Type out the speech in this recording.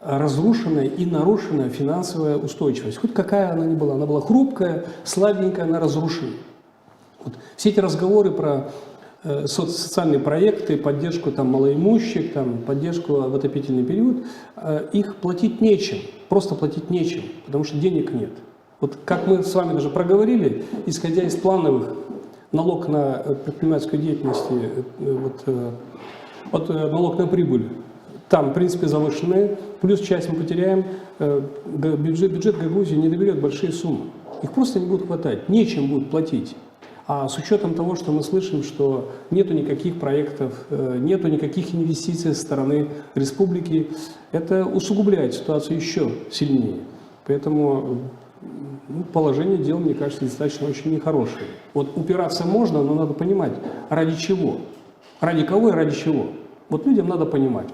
разрушенная и нарушенная финансовая устойчивость. Хоть какая она ни была. Она была хрупкая, слабенькая, она разрушена. Вот. Все эти разговоры про социальные проекты, поддержку там, малоимущих, там, поддержку в отопительный период, их платить нечем, просто платить нечем, потому что денег нет. Вот как мы с вами даже проговорили, исходя из плановых, налог на предпринимательскую деятельность, налог на прибыль, там, в принципе, завышенные, плюс часть мы потеряем, бюджет Гагаузии не доберет большие суммы. Их просто не будет хватать, нечем будет платить. А с учетом того, что мы слышим, что нету никаких проектов, нету никаких инвестиций со стороны республики, это усугубляет ситуацию еще сильнее. Поэтому положение дел, мне кажется, достаточно очень нехорошее. Вот упираться можно, но надо понимать, ради чего, ради кого и ради чего. Вот людям надо понимать.